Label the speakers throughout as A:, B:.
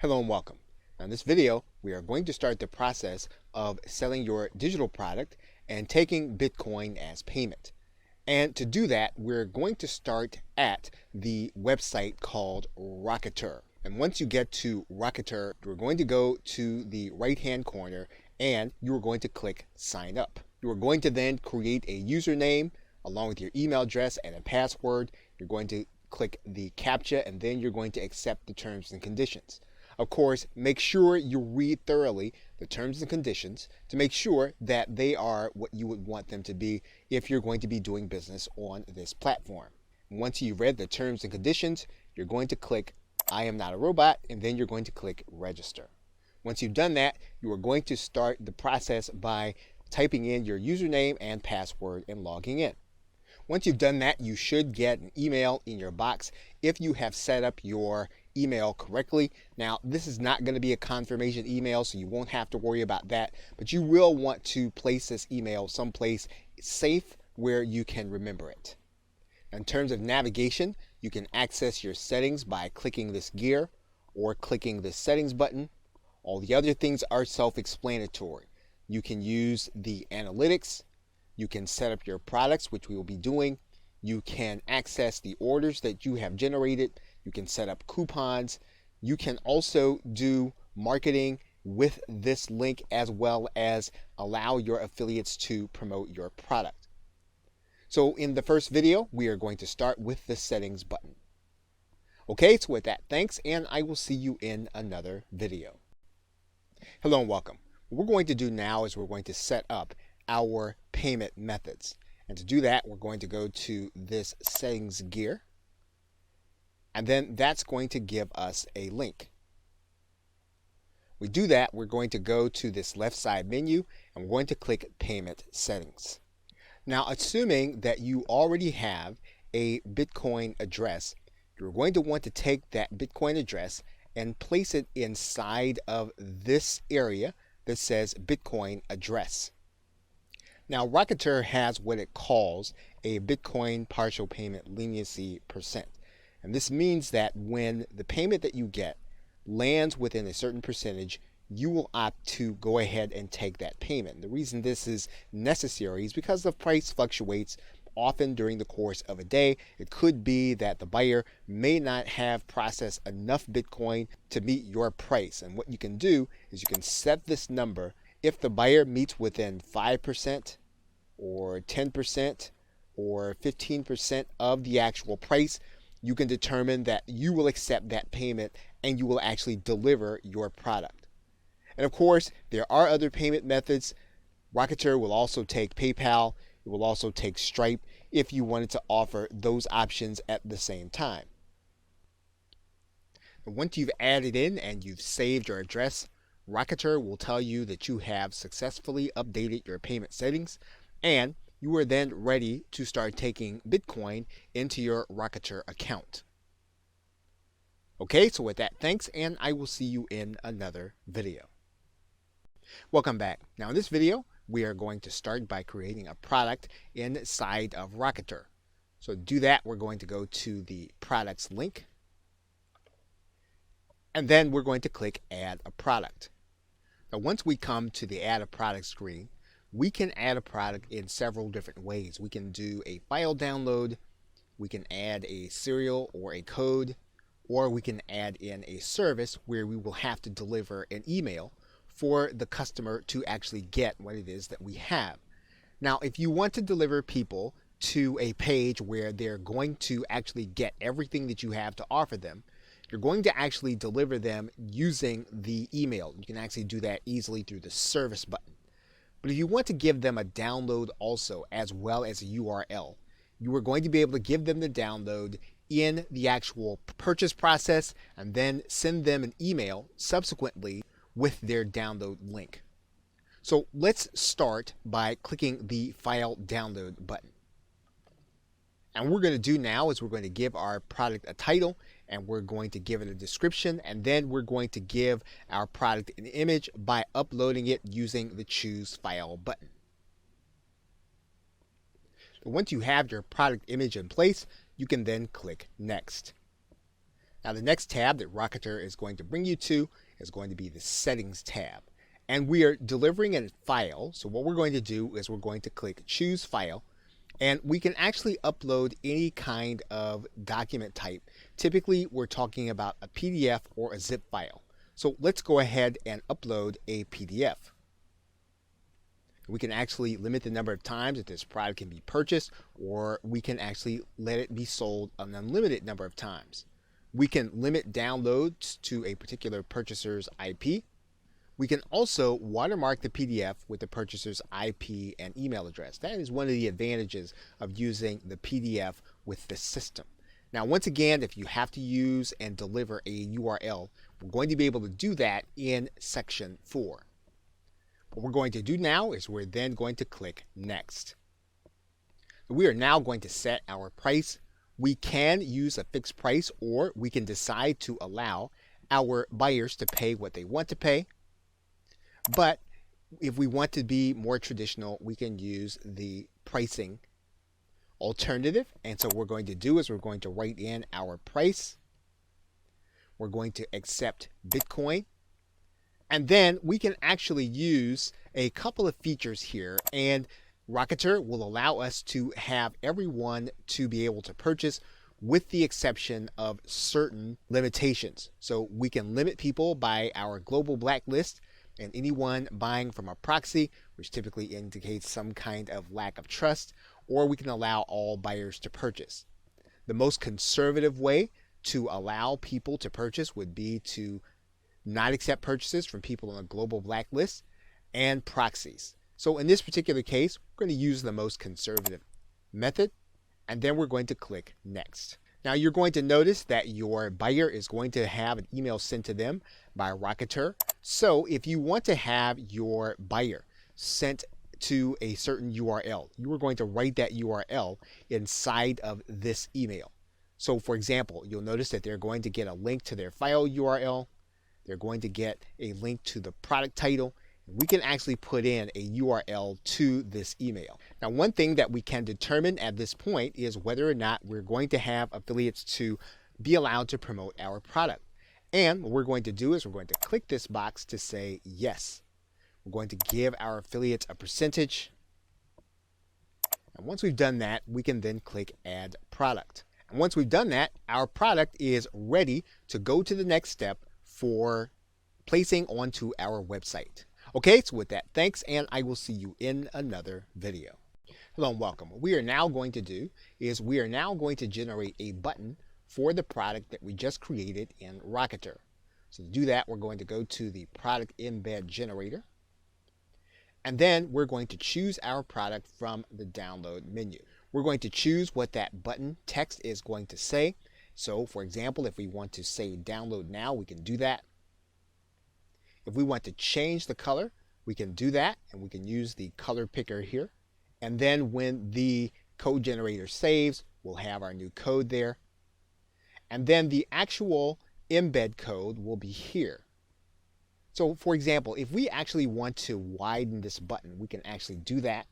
A: Hello and welcome. Now in this video, we are going to start the process of selling your digital product and taking Bitcoin as payment. And to do that, we're going to start at the website called Rocketer. And once you get to Rocketer, you're going to go to the right-hand corner and you're going to click Sign Up. You are going to then create a username along with your email address and a password. You're going to click the CAPTCHA and then you're going to accept the terms and conditions. Of course, make sure you read thoroughly the terms and conditions to make sure that they are what you would want them to be if you're going to be doing business on this platform. Once you've read the terms and conditions, you're going to click I am not a robot, and then you're going to click register. Once you've done that, you are going to start the process by typing in your username and password and logging in. Once you've done that, you should get an email in your box if you have set up your email correctly. Now, this is not going to be a confirmation email, so you won't have to worry about that, but you will want to place this email someplace safe where you can remember it. In terms of navigation, you can access your settings by clicking this gear or clicking the settings button. All the other things are self-explanatory. You can use the analytics. You can set up your products, which we will be doing. You can access the orders that you have generated. You can set up coupons. You can also do marketing with this link as well as allow your affiliates to promote your product. So in the first video, we are going to start with the settings button. Okay, so with that, thanks, and I will see you in another video. Hello and welcome. What we're going to do now is we're going to set up our payment methods. And to do that, we're going to go to this settings gear. And then that's going to give us a link. We do that, we're going to go to this left side menu and we're going to click payment settings. Now, assuming that you already have a Bitcoin address, you're going to want to take that Bitcoin address and place it inside of this area that says Bitcoin address. Now, Rocketer has what it calls a Bitcoin partial payment leniency percent. And this means that when the payment that you get lands within a certain percentage, you will opt to go ahead and take that payment. The reason this is necessary is because the price fluctuates often during the course of a day. It could be that the buyer may not have processed enough Bitcoin to meet your price. And what you can do is you can set this number. If the buyer meets within 5% or 10% or 15% of the actual price, you can determine that you will accept that payment and you will actually deliver your product. And of course, there are other payment methods. Rocketer will also take PayPal. It will also take Stripe if you wanted to offer those options at the same time. Once you've added in and you've saved your address, Rocketer will tell you that you have successfully updated your payment settings and you are then ready to start taking Bitcoin into your Rocketer account. Okay, so with that, thanks, and I will see you in another video. Welcome back. Now in this video, we are going to start by creating a product inside of Rocketer. So to do that, we're going to go to the products link. And then we're going to click add a product. Now once we come to the add a product screen, we can add a product in several different ways. We can do a file download, we can add a serial or a code, or we can add in a service where we will have to deliver an email for the customer to actually get what it is that we have. Now, if you want to deliver people to a page where they're going to actually get everything that you have to offer them, you're going to actually deliver them using the email. You can actually do that easily through the service button. But if you want to give them a download also, as well as a URL, you are going to be able to give them the download in the actual purchase process and then send them an email subsequently with their download link. So let's start by clicking the file download button. And what we're going to do now is we're going to give our product a title and we're going to give it a description, and then we're going to give our product an image by uploading it using the choose file button. Once you have your product image in place, you can then click next. Now the next tab that Rocketer is going to bring you to is going to be the Settings tab. And we are delivering a file, so what we're going to do is we're going to click Choose File, and we can actually upload any kind of document type. Typically, we're talking about a PDF or a zip file. So let's go ahead and upload a PDF. We can actually limit the number of times that this product can be purchased, or we can actually let it be sold an unlimited number of times. We can limit downloads to a particular purchaser's IP. We can also watermark the PDF with the purchaser's IP and email address. That is one of the advantages of using the PDF with the system. Now, once again, if you have to use and deliver a URL, we're going to be able to do that in section 4. What we're going to do now is we're then going to click Next. We are now going to set our price. We can use a fixed price, or we can decide to allow our buyers to pay what they want to pay. But if we want to be more traditional, we can use the pricing alternative. And so what we're going to do is we're going to write in our price. We're going to accept Bitcoin. And then we can actually use a couple of features here, and Rocketer will allow us to have everyone to be able to purchase with the exception of certain limitations. So we can limit people by our global blacklist, and anyone buying from a proxy, which typically indicates some kind of lack of trust, or we can allow all buyers to purchase. The most conservative way to allow people to purchase would be to not accept purchases from people on a global blacklist and proxies. So in this particular case, we're going to use the most conservative method, and then we're going to click Next. Now you're going to notice that your buyer is going to have an email sent to them by Rocketer. So if you want to have your buyer sent to a certain URL, you are going to write that URL inside of this email. So for example, you'll notice that they're going to get a link to their file URL. They're going to get a link to the product title. We can actually put in a URL to this email. Now, one thing that we can determine at this point is whether or not we're going to have affiliates to be allowed to promote our product. And what we're going to do is we're going to click this box to say yes. We're going to give our affiliates a percentage. And once we've done that, we can then click Add Product. And once we've done that, our product is ready to go to the next step for placing onto our website. Okay, so with that, thanks, and I will see you in another video. Hello and welcome. What we are now going to do is we are now going to generate a button for the product that we just created in Rocketer. So to do that, we're going to go to the product embed generator, and then we're going to choose our product from the download menu. We're going to choose what that button text is going to say. So for example, if we want to say download now, we can do that. If we want to change the color, we can do that, and we can use the color picker here. And then when the code generator saves, we'll have our new code there. And then the actual embed code will be here. So for example, if we actually want to widen this button, we can actually do that.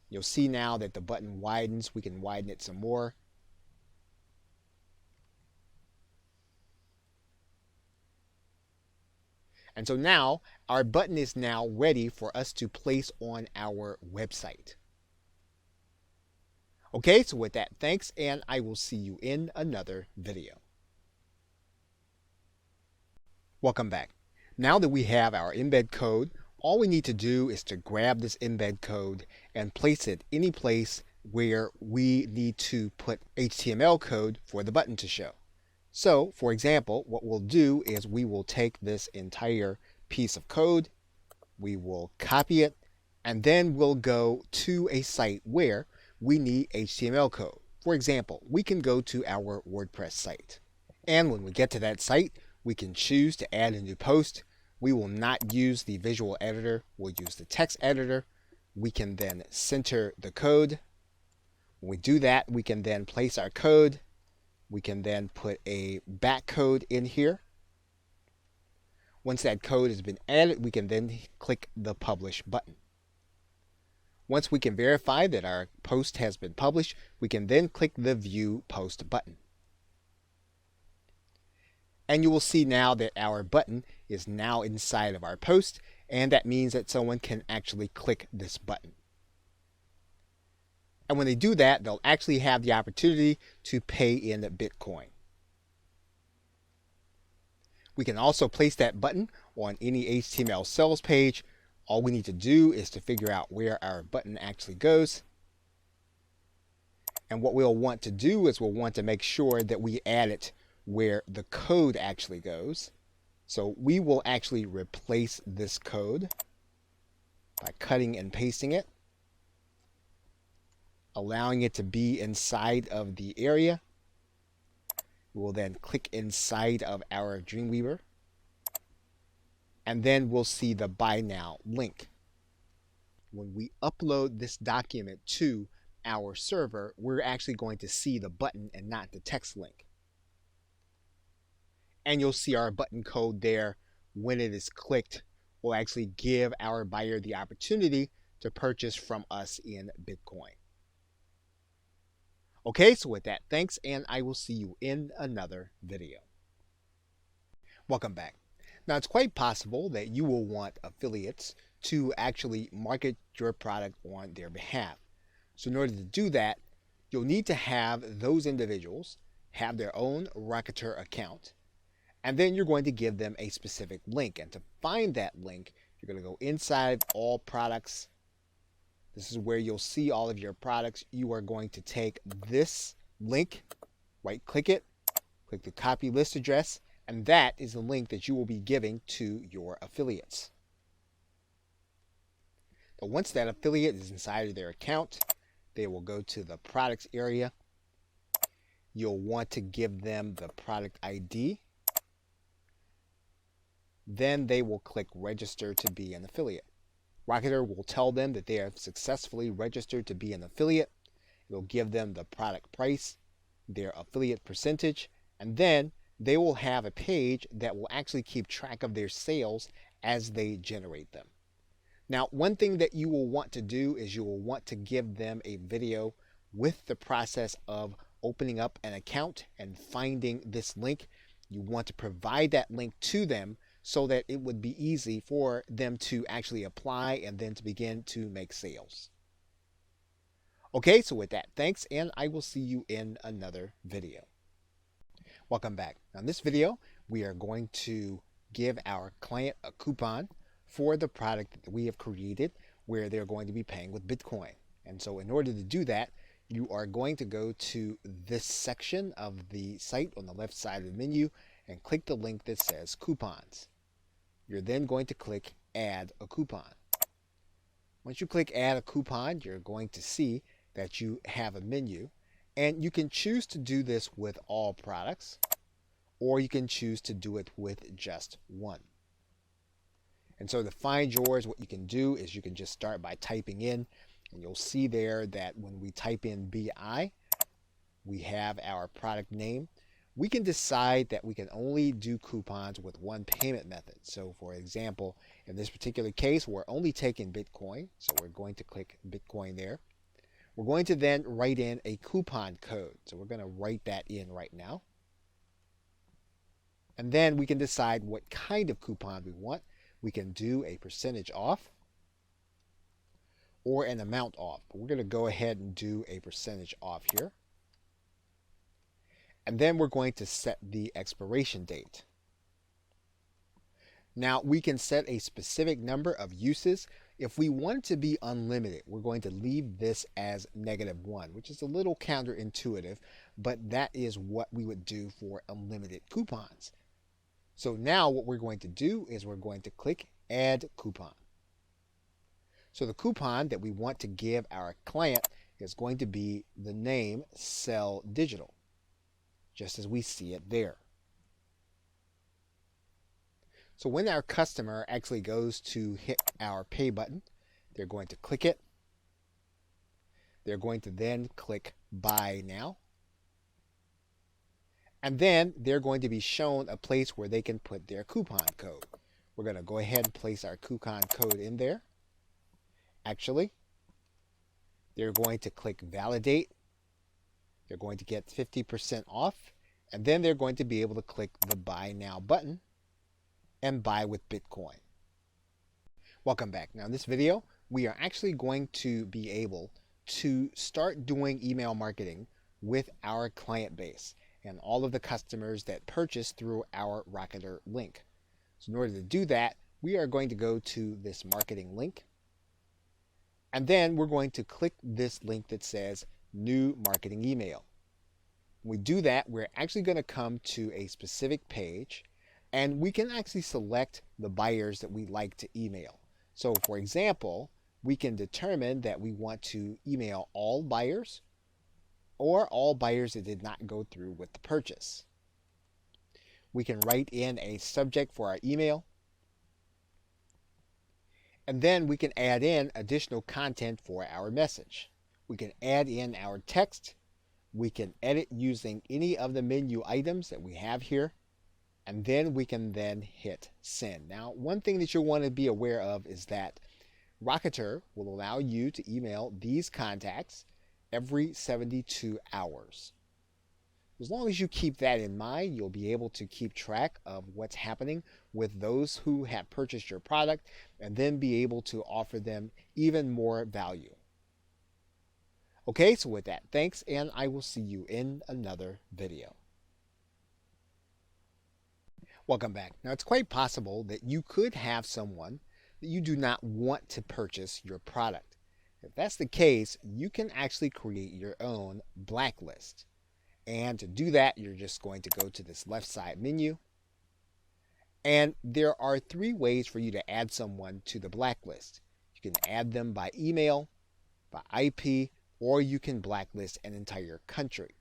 A: You'll see now that the button widens. We can widen it some more. And so now our button is now ready for us to place on our website. Okay, so with that, thanks, and I will see you in another video. Welcome back. Now that we have our embed code, all we need to do is to grab this embed code and place it any place where we need to put HTML code for the button to show. So, for example, what we'll do is we will take this entire piece of code, we will copy it, and then we'll go to a site where we need HTML code. For example, we can go to our WordPress site. And when we get to that site, we can choose to add a new post. We will not use the visual editor, we'll use the text editor. We can then center the code. When we do that, we can then place our code. We can then put a back code in here. Once that code has been added, we can then click the Publish button. Once we can verify that our post has been published, we can then click the View Post button. And you will see now that our button is now inside of our post, and that means that someone can actually click this button. And when they do that, they'll actually have the opportunity to pay in Bitcoin. We can also place that button on any HTML sales page. All we need to do is to figure out where our button actually goes. And what we'll want to do is we'll want to make sure that we add it where the code actually goes. So we will actually replace this code by cutting and pasting it, allowing it to be inside of the area. We will then click inside of our Dreamweaver, and then we'll see the Buy Now link. When we upload this document to our server, we're actually going to see the button and not the text link. And you'll see our button code there. When it is clicked, will actually give our buyer the opportunity to purchase from us in Bitcoin. Okay, so with that, thanks, and I will see you in another video. Welcome back. Now, it's quite possible that you will want affiliates to actually market your product on their behalf. So in order to do that, you'll need to have those individuals have their own Rocketer account, and then you're going to give them a specific link. And to find that link, you're going to go inside All Products. This is where you'll see all of your products. You are going to take this link, right-click it, click the copy list address, and that is the link that you will be giving to your affiliates. But once that affiliate is inside of their account, they will go to the products area. You'll want to give them the product ID. Then they will click register to be an affiliate. Rocketer will tell them that they have successfully registered to be an affiliate. It will give them the product price, their affiliate percentage, and then they will have a page that will actually keep track of their sales as they generate them. Now, one thing that you will want to do is you will want to give them a video with the process of opening up an account and finding this link. You want to provide that link to them so that it would be easy for them to actually apply and then to begin to make sales. Okay, so with that, thanks, and I will see you in another video. Welcome back. Now, in this video, we are going to give our client a coupon for the product that we have created where they're going to be paying with Bitcoin. And so in order to do that, you are going to go to this section of the site on the left side of the menu and click the link that says coupons. You're then going to click add a coupon. Once you click add a coupon, you're going to see that you have a menu, and you can choose to do this with all products, or you can choose to do it with just one. And so to find yours, what you can do is you can just start by typing in, and you'll see there that when we type in BI, we have our product name. We can decide that we can only do coupons with one payment method. So for example, in this particular case, we're only taking Bitcoin. So we're going to click Bitcoin there. We're going to then write in a coupon code. So we're going to write that in right now. And then we can decide what kind of coupon we want. We can do a percentage off or an amount off. But we're going to go ahead and do a percentage off here. And then we're going to set the expiration date. Now, we can set a specific number of uses. If we want it to be unlimited, we're going to leave this as -1, which is a little counterintuitive, but that is what we would do for unlimited coupons. So now what we're going to do is we're going to click Add Coupon. So the coupon that we want to give our client is going to be the name Sell Digital, just as we see it there. So when our customer actually goes to hit our pay button, they're going to click it. They're going to then click Buy Now. And then they're going to be shown a place where they can put their coupon code. We're going to go ahead and place our coupon code in there. Actually, they're going to click Validate. They're going to get 50% off, And then they're going to be able to click the Buy Now button and buy with Bitcoin. Welcome back. Now in this video, we are actually going to be able to start doing email marketing with our client base and all of the customers that purchase through our Rocketer link. So in order to do that, we are going to go to this marketing link, and then we're going to click this link that says New Marketing Email. When we do that, we're actually going to come to a specific page, and we can actually select the buyers that we like to email. So for example, we can determine that we want to email all buyers or all buyers that did not go through with the purchase. We can write in a subject for our email, and then we can add in additional content for our message. We can add in our text. We can edit using any of the menu items that we have here, and then we can then hit send. Now, one thing that you'll want to be aware of is that Rocketer will allow you to email these contacts every 72 hours. As long as you keep that in mind, you'll be able to keep track of what's happening with those who have purchased your product and then be able to offer them even more value. Okay, so with that, thanks, and I will see you in another video. Welcome back. Now, it's quite possible that you could have someone that you do not want to purchase your product. If that's the case, you can actually create your own blacklist. And to do that, you're just going to go to this left side menu. And there are 3 ways for you to add someone to the blacklist. You can add them by email, by IP, or you can blacklist an entire country.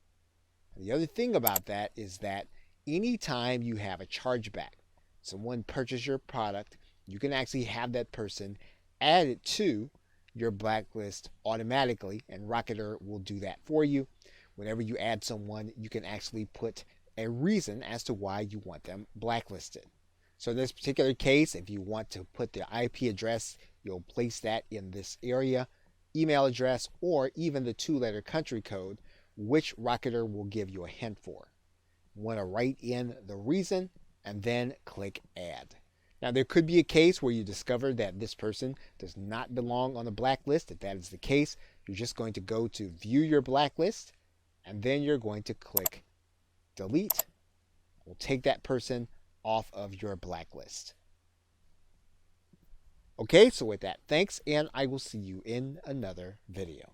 A: And the other thing about that is that anytime you have a chargeback, someone purchased your product, you can actually have that person added to your blacklist automatically, and Rocketer will do that for you. Whenever you add someone, you can actually put a reason as to why you want them blacklisted. So in this particular case, if you want to put the IP address, you'll place that in this area, email address, or even the 2-letter country code, which Rocketer will give you a hint for. You want to write in the reason and then click add. Now, there could be a case where you discover that this person does not belong on the blacklist. If that is the case, you're just going to go to view your blacklist, and then you're going to click delete. We'll take that person off of your blacklist. Okay, so with that, thanks, and I will see you in another video.